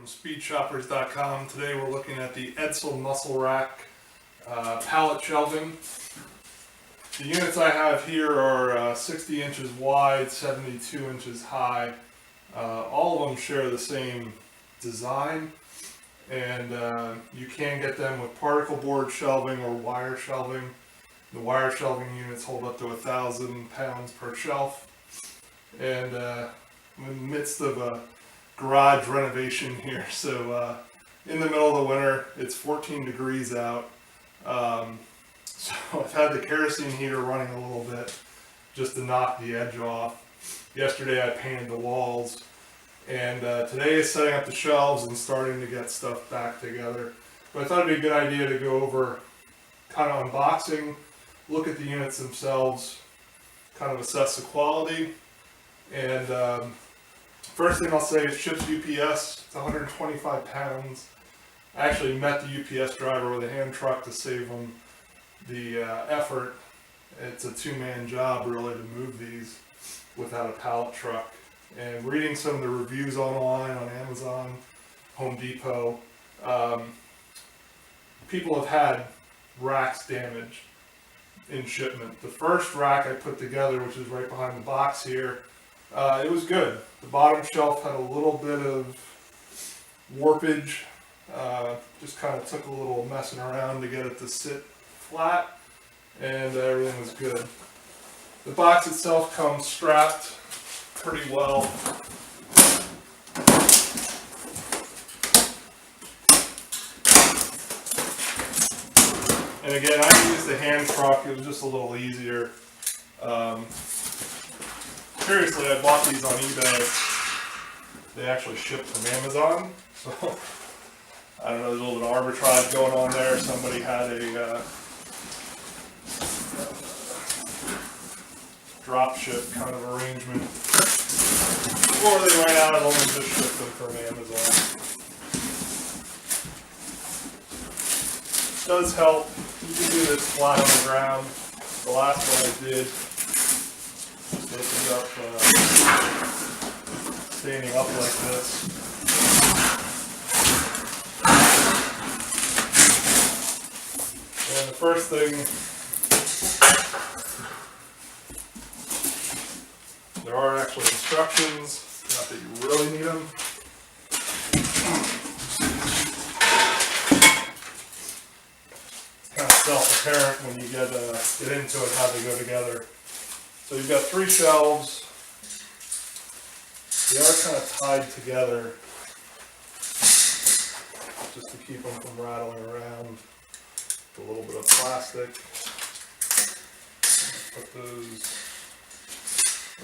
from SpeedShoppers.com. Today we're looking at the Edsal Muscle Rack pallet shelving. The units I have here are 60 inches wide, 72 inches high. All of them share the same design, and you can get them with particle board shelving or wire shelving. The wire shelving units hold up to 1,000 pounds per shelf, and I'm in the midst of a garage renovation here, so in the middle of the winter, it's 14 degrees out, so I've had the kerosene heater running a little bit just to knock the edge off. Yesterday I painted the walls, and today is setting up the shelves and starting to get stuff back together. But I thought it'd be a good idea to go over kind of unboxing, look at the units themselves, kind of assess the quality, and first thing I'll say, it ships UPS. It's 125 pounds. I actually met the UPS driver with a hand truck to save him the effort. It's a two-man job really to move these without a pallet truck. And reading some of the reviews online on Amazon, Home Depot, people have had racks damaged in shipment. The first rack I put together, which is right behind the box here, it was good. The bottom shelf had a little bit of warpage, just kind of took a little messing around to get it to sit flat, and everything was good. The box itself comes strapped pretty well. And again, I used the hand truck, it was just a little easier. Seriously, I bought these on eBay. They actually shipped from Amazon, so I don't know, there's a little bit of arbitrage going on there. Somebody had a drop ship kind of arrangement, or they ran out and only just shipped them from Amazon. It does help. You can do this flat on the ground. The last one I did, just opened up, standing up like this. And the first thing, there are actually instructions, not that you really need them. Kind of self-apparent when you get into it how they go together. So you've got 3 shelves. They are kind of tied together just to keep them from rattling around with a little bit of plastic. Put those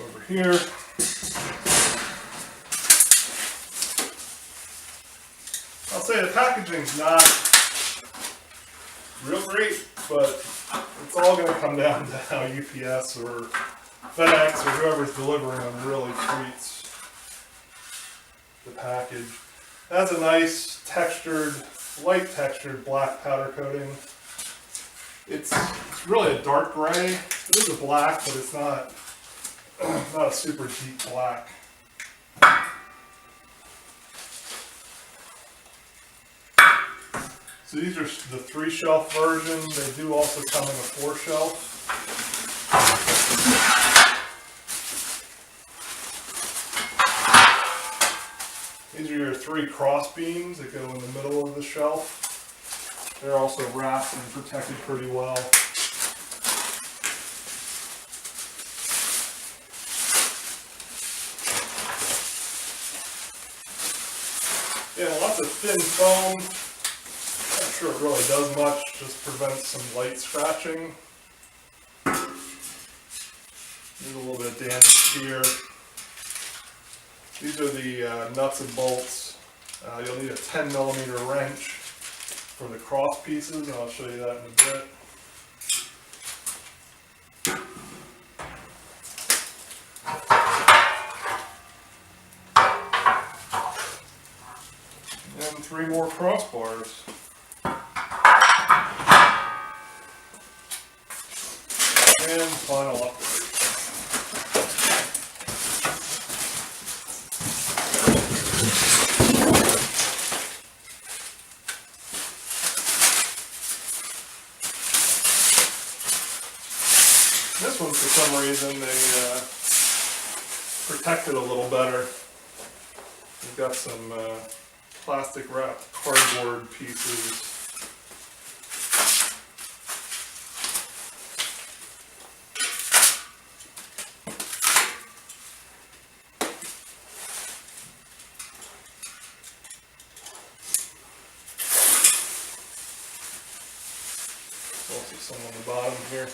over here. I'll say the packaging's not real great, but it's all going to come down to how UPS or FedEx or whoever's delivering them really treats the package. It has a nice textured, light textured black powder coating. It's really a dark gray. It is a black, but it's not a super deep black. So these are the 3-shelf version. They do also come in a 4-shelf. These are your 3 cross beams that go in the middle of the shelf. They're also wrapped and protected pretty well. Yeah, lots of thin foam. Not sure it really does much, just prevents some light scratching. There's a little bit of damage here. These are the nuts and bolts. You'll need a 10mm wrench for the cross pieces, and I'll show you that in a bit. And 3 more crossbars. And final upgrade. reason they protect it a little better. We've got some plastic wrapped cardboard pieces. Also some on the bottom here.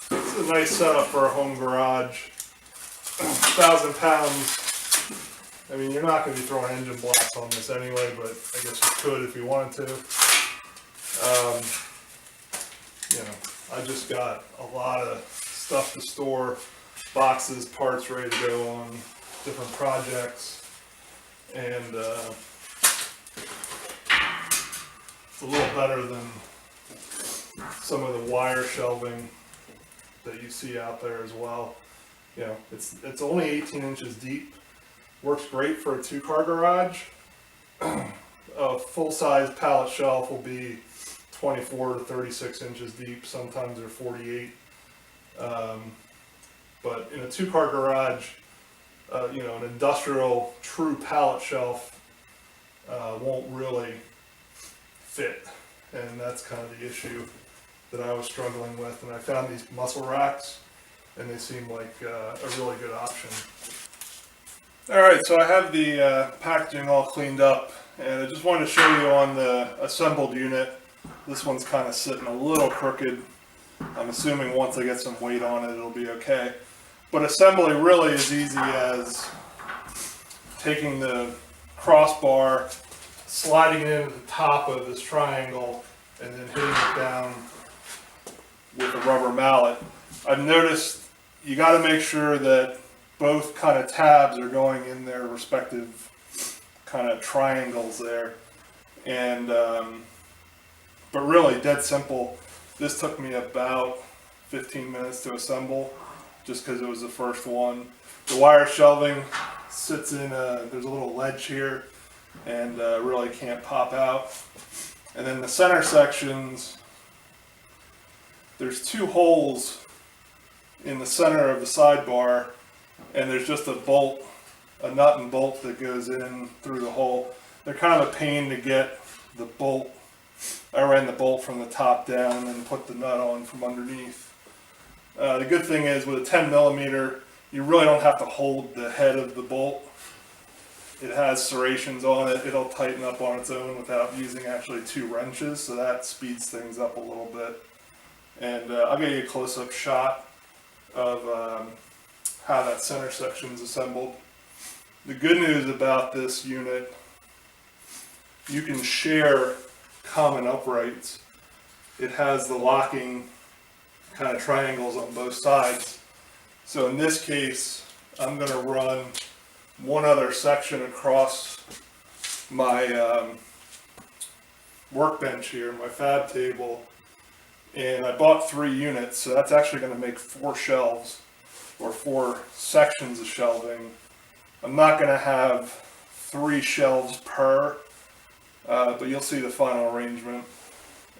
This is a nice setup for a home garage. 1,000 pounds. I mean, you're not going to be throwing engine blocks on this anyway, but I guess you could if you wanted to. You know, I just got a lot of stuff to store, boxes, parts ready to go on different projects, and it's a little better than some of the wire shelving that you see out there as well. You know, it's only 18 inches deep. Works great for a 2-car garage. A full-size pallet shelf will be 24 to 36 inches deep. Sometimes they're 48. But in a 2-car garage, you know, an industrial true pallet shelf won't really fit, and that's kind of the issue that I was struggling with. And I found these muscle racks, and they seem like a really good option. Alright, so I have the packaging all cleaned up, and I just wanted to show you on the assembled unit. This one's kind of sitting a little crooked. I'm assuming once I get some weight on it, it'll be okay. But assembly really is easy as taking the crossbar, sliding it into the top of this triangle, and then hitting it down with a rubber mallet. I've noticed you got to make sure that both kind of tabs are going in their respective kind of triangles there. And but really dead simple. This took me about 15 minutes to assemble, just because it was the first one. The wire shelving sits in there's a little ledge here, and really can't pop out. And then the center sections, there's 2 holes in the center of the sidebar, and there's just a bolt, a nut and bolt that goes in through the hole. They're kind of a pain to get the bolt. I ran the bolt from the top down and then put the nut on from underneath. The good thing is with a 10 millimeter, you really don't have to hold the head of the bolt. It has serrations on it. It'll tighten up on its own without using actually 2 wrenches, so that speeds things up a little bit. And I'll get you a close-up shot of how that center section is assembled. The good news about this unit, you can share common uprights. It has the locking kind of triangles on both sides. So in this case, I'm going to run one other section across my workbench here, my fab table, and I bought 3 units, so that's actually going to make 4 shelves, or 4 sections of shelving. I'm not going to have 3 shelves per, but you'll see the final arrangement,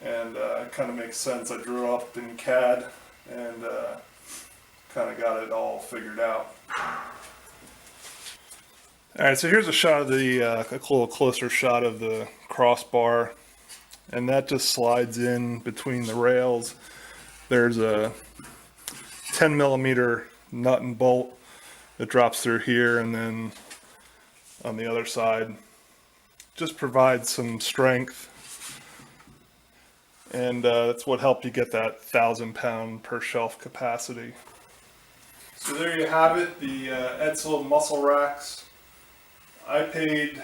and it kind of makes sense. I drew up in CAD and kind of got it all figured out. Alright, so here's a shot of the, a little closer shot of the crossbar, and that just slides in between the rails. There's a 10 millimeter nut and bolt that drops through here, and then on the other side just provides some strength, and that's what helped you get that 1,000 pound per shelf capacity. So there you have it, the Edsal Muscle Racks. I paid,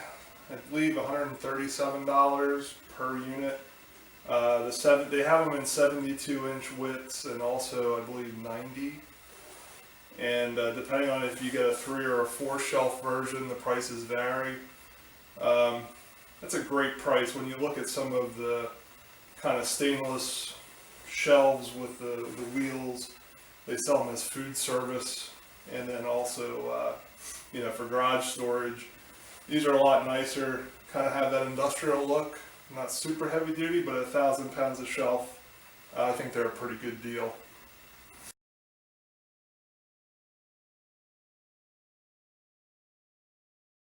I believe, $137 per unit. They have them in 72-inch widths and also, I believe, 90. And depending on if you get a 3 or a 4 shelf version, the prices vary. That's a great price when you look at some of the kind of stainless shelves with the wheels. They sell them as food service, and then also you know, for garage storage. These are a lot nicer, kind of have that industrial look, not super heavy duty, but 1,000 pounds a shelf. I think they're a pretty good deal.